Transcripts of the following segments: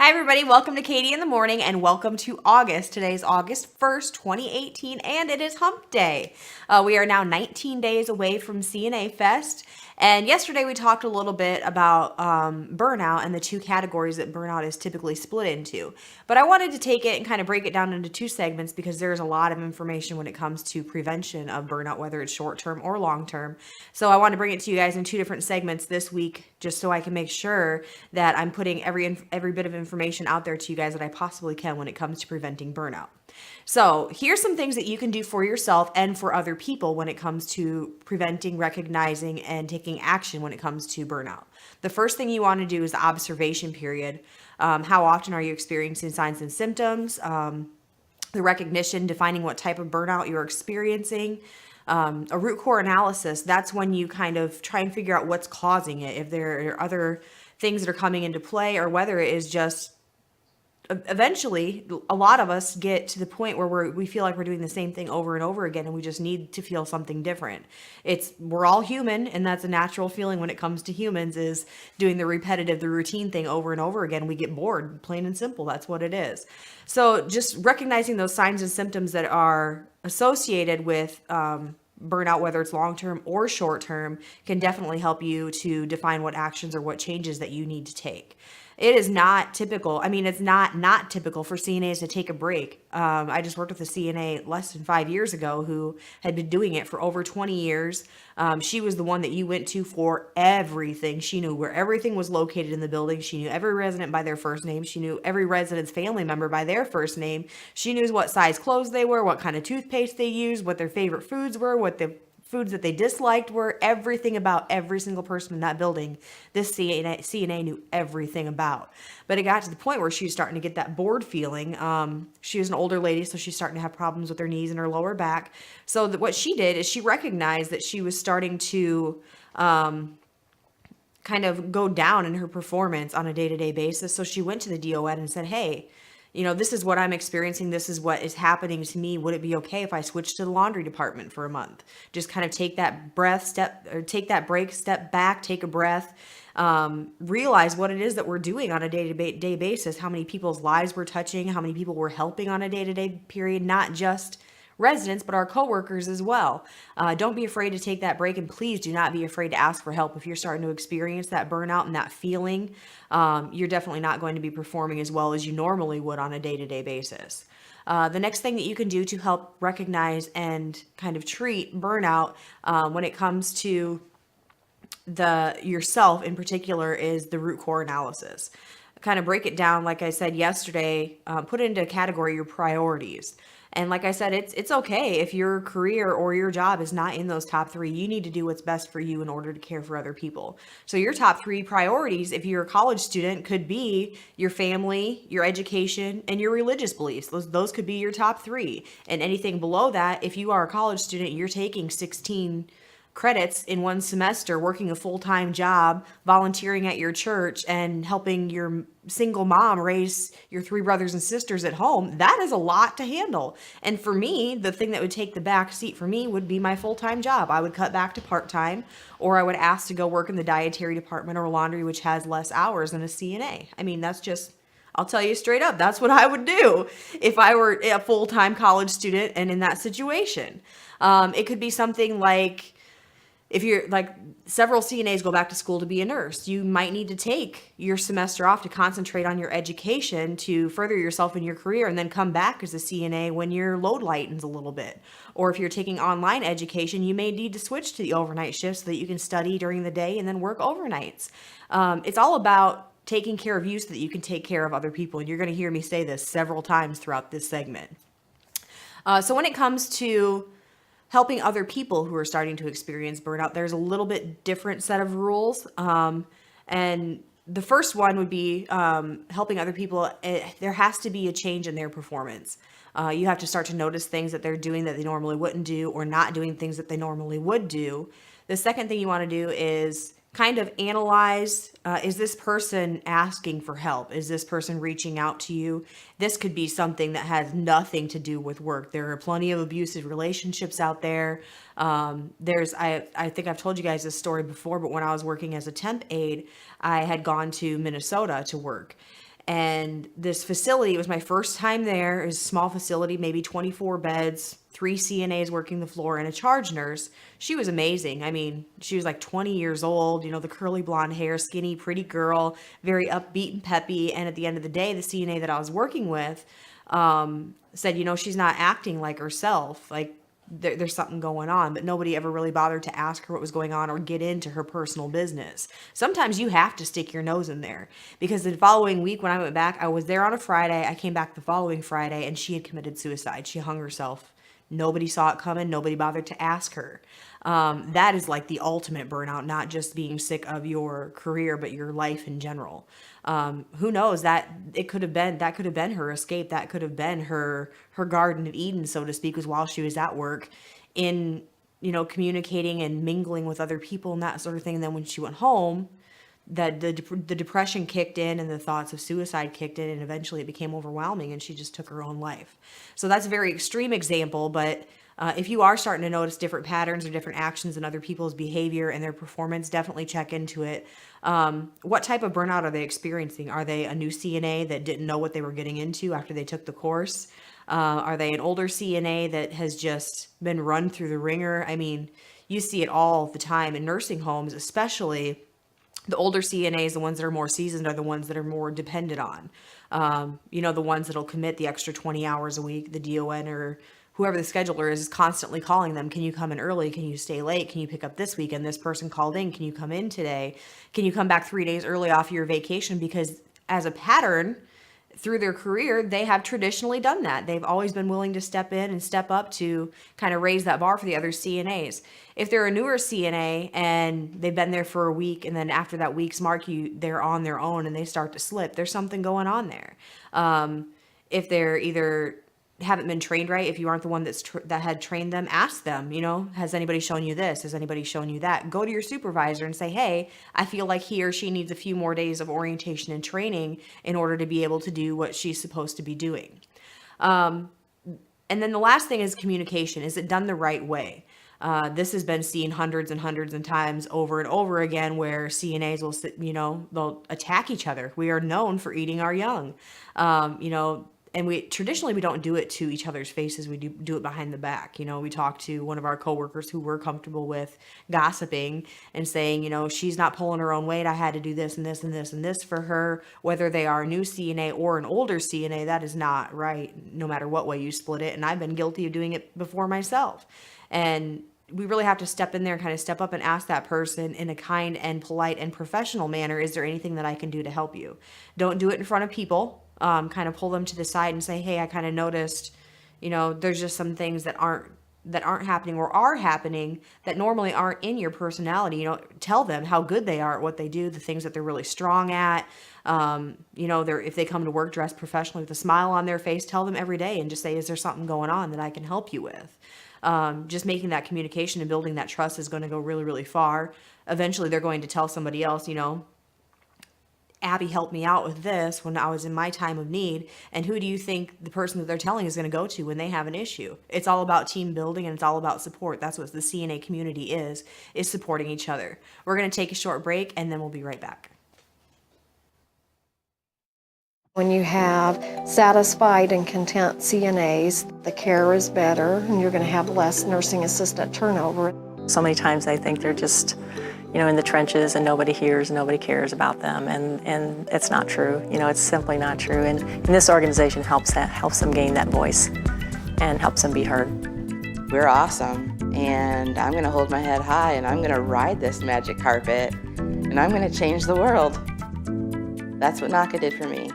Hi, everybody. Welcome to Katie in the Morning and welcome to August. Today is August 1st, 2018, and it is Hump Day. We are now 19 days away from CNA Fest. And yesterday we talked a little bit about burnout and the two categories that burnout is typically split into. But I wanted to take it and kind of break it down into two segments because there's a lot of information when it comes to prevention of burnout, whether it's short term or long term. So I want to bring it to you guys in two different segments this week just so I can make sure that I'm putting every bit of information out there to you guys that I possibly can when it comes to preventing burnout. So here's some things that you can do for yourself and for other people when it comes to preventing, recognizing, and taking action when it comes to burnout. The first thing you want to do is the observation period. How often are you experiencing signs and symptoms? The recognition, defining what type of burnout you're experiencing. A root core analysis, that's when you kind of try and figure out what's causing it, if there are other things that are coming into play, or whether it is just eventually a lot of us get to the point where we feel like we're doing the same thing over and over again and we just need to feel something different. We're all human, and that's a natural feeling when it comes to humans, is doing the repetitive, the routine thing over and over again. We get bored, plain and simple. That's what it is. So just recognizing those signs and symptoms that are associated with burnout, whether it's long-term or short-term, can definitely help you to define what actions or what changes that you need to take. It is not typical. I mean, it's not typical for CNAs to take a break. I just worked with a CNA less than 5 years ago who had been doing it for over 20 years. She was the one that you went to for everything. She knew where everything was located in the building. She knew every resident by their first name. She knew every resident's family member by their first name. She knew what size clothes they were, what kind of toothpaste they used, what their favorite foods were, what the foods that they disliked were, everything about every single person in that building. This CNA knew everything about. But it got to the point where she was starting to get that bored feeling. She was an older lady, so she's starting to have problems with her knees and her lower back. So what she did is she recognized that she was starting to kind of go down in her performance on a day-to-day basis. So she went to the DON and said, hey, this is what I'm experiencing. This is what is happening to me. Would it be okay if I switched to the laundry department for a month? Just kind of take that take that break, step back, take a breath, realize what it is that we're doing on a day-to-day basis, how many people's lives we're touching, how many people we're helping on a day-to-day period, not just residents, but our coworkers as well. Don't be afraid to take that break, and please do not be afraid to ask for help. If you're starting to experience that burnout and that feeling, you're definitely not going to be performing as well as you normally would on a day-to-day basis. The next thing that you can do to help recognize and kind of treat burnout when it comes to yourself in particular is the root core analysis. Kind of break it down, like I said yesterday, put it into a category, your priorities. And like I said, it's okay if your career or your job is not in those top three. You need to do what's best for you in order to care for other people. So your top three priorities, if you're a college student, could be your family, your education, and your religious beliefs. Those could be your top three. And anything below that, if you are a college student, you're taking 16 credits in one semester, working a full-time job, volunteering at your church, and helping your single mom raise your three brothers and sisters at home. That is a lot to handle. And for me, the thing that would take the back seat for me would be my full-time job. I would cut back to part-time, or I would ask to go work in the dietary department or laundry, which has less hours than a CNA. I mean, I'll tell you straight up, that's what I would do if I were a full-time college student and in that situation. It could be something like, if you're like, several CNAs go back to school to be a nurse, you might need to take your semester off to concentrate on your education to further yourself in your career, and then come back as a CNA when your load lightens a little bit. Or if you're taking online education, you may need to switch to the overnight shift so that you can study during the day and then work overnights. It's all about taking care of you so that you can take care of other people. And you're going to hear me say this several times throughout this segment. So when it comes to helping other people who are starting to experience burnout, there's a little bit different set of rules. And the first one would be helping other people. There has to be a change in their performance. You have to start to notice things that they're doing that they normally wouldn't do, or not doing things that they normally would do. The second thing you want to do is kind of analyze, is this person asking for help? Is this person reaching out to you? This could be something that has nothing to do with work. There are plenty of abusive relationships out there. I think I've told you guys this story before, but when I was working as a temp aide, I had gone to Minnesota to work. And this facility, it was my first time there. It was a small facility, maybe 24 beds, 3 CNAs working the floor, and a charge nurse. She was amazing. I mean, she was like 20 years old, the curly blonde hair, skinny, pretty girl, very upbeat and peppy. And at the end of the day, the CNA that I was working with said, she's not acting like herself. Like, there's something going on, but nobody ever really bothered to ask her what was going on or get into her personal business. Sometimes you have to stick your nose in there, because the following week when I went back, I was there on a Friday. I came back the following Friday and she had committed suicide. She hung herself. Nobody saw it coming. Nobody bothered to ask her. That is like the ultimate burnout, not just being sick of your career, but your life in general. Who knows, that could have been her escape. That could have been her Garden of Eden, so to speak, was while she was at work in, communicating and mingling with other people and that sort of thing. And then when she went home, that the depression kicked in and the thoughts of suicide kicked in, and eventually it became overwhelming and she just took her own life. So that's a very extreme example, but if you are starting to notice different patterns or different actions in other people's behavior and their performance, definitely check into it. What type of burnout are they experiencing? Are they a new CNA that didn't know what they were getting into after they took the course? Are they an older CNA that has just been run through the ringer? I mean, you see it all the time in nursing homes, especially. The older CNAs, the ones that are more seasoned, are the ones that are more dependent on. The ones that'll commit the extra 20 hours a week. The DON or whoever the scheduler is constantly calling them. Can you come in early? Can you stay late? Can you pick up this weekend? This person called in. Can you come in today? Can you come back 3 days early off your vacation? Because as a pattern, through their career, they have traditionally done that. They've always been willing to step in and step up to kind of raise that bar for the other CNAs. If they're a newer CNA and they've been there for a week, and then after that week's mark, they're on their own and they start to slip, there's something going on there. If they're either haven't been trained right, if you aren't the one that had trained them, ask them, has anybody shown you this? Has anybody shown you that? Go to your supervisor and say, hey, I feel like he or she needs a few more days of orientation and training in order to be able to do what she's supposed to be doing. And then the last thing is communication. Is it done the right way? This has been seen hundreds and hundreds of times over and over again, where CNAs will sit, they'll attack each other. We are known for eating our young, and we traditionally don't do it to each other's faces. We do it behind the back. We talked to one of our coworkers who we're comfortable with gossiping and saying, she's not pulling her own weight. I had to do this and this and this and this for her. Whether they are a new CNA or an older CNA, that is not right, no matter what way you split it. And I've been guilty of doing it before myself. And we really have to step in there, kind of step up and ask that person in a kind and polite and professional manner, is there anything that I can do to help you? Don't do it in front of people. Kind of pull them to the side and say, hey, I kind of noticed, there's just some things that aren't happening or are happening that normally aren't in your personality. Tell them how good they are at what they do, the things that they're really strong at. If they come to work dressed professionally with a smile on their face, tell them every day and just say, is there something going on that I can help you with? Just making that communication and building that trust is going to go really, really far. Eventually, they're going to tell somebody else, Abby helped me out with this when I was in my time of need. And who do you think the person that they're telling is going to go to when they have an issue? It's all about team building and it's all about support. That's what the CNA community is supporting each other. We're going to take a short break and then we'll be right back. When you have satisfied and content CNAs, the care is better and you're going to have less nursing assistant turnover. So many times they think they're just, in the trenches and nobody hears, nobody cares about them, and it's not true. It's simply not true. And this organization helps them gain that voice and helps them be heard. We're awesome, and I'm going to hold my head high, and I'm going to ride this magic carpet, and I'm going to change the world. That's what NACA did for me.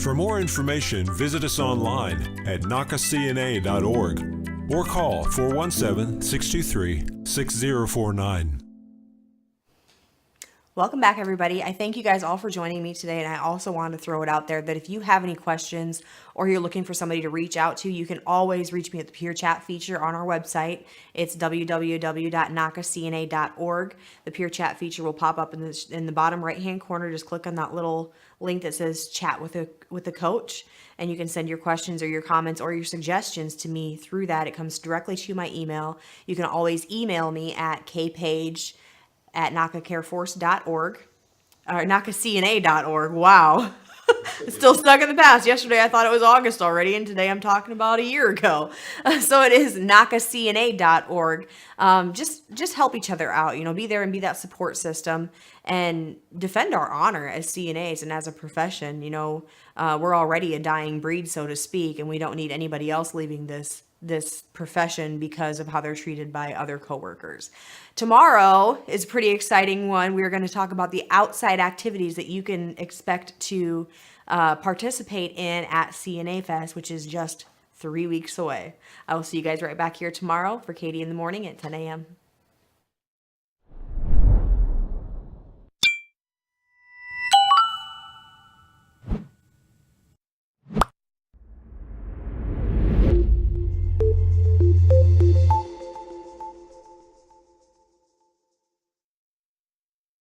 For more information, visit us online at nacacna.org or call 417-623-6049. Welcome back, everybody. I thank you guys all for joining me today, and I also wanted to throw it out there that if you have any questions or you're looking for somebody to reach out to, you can always reach me at the peer chat feature on our website. It's www.nacacna.org. The peer chat feature will pop up in the bottom right-hand corner. Just click on that little link that says chat with a coach, and you can send your questions or your comments or your suggestions to me through that. It comes directly to my email. You can always email me at kpage@nacacareforce.org or nacacna.org. Wow. It's still stuck in the past. Yesterday I thought it was August already, and today I'm talking about a year ago. So it is nacacna.org. Just help each other out. Be there and be that support system and defend our honor as CNAs and as a profession. We're already a dying breed, so to speak, and we don't need anybody else leaving this profession because of how they're treated by other coworkers. Tomorrow is a pretty exciting one. We're going to talk about the outside activities that you can expect to participate in at CNA Fest, which is just 3 weeks away. I will see you guys right back here tomorrow for Katie in the Morning at 10 a.m.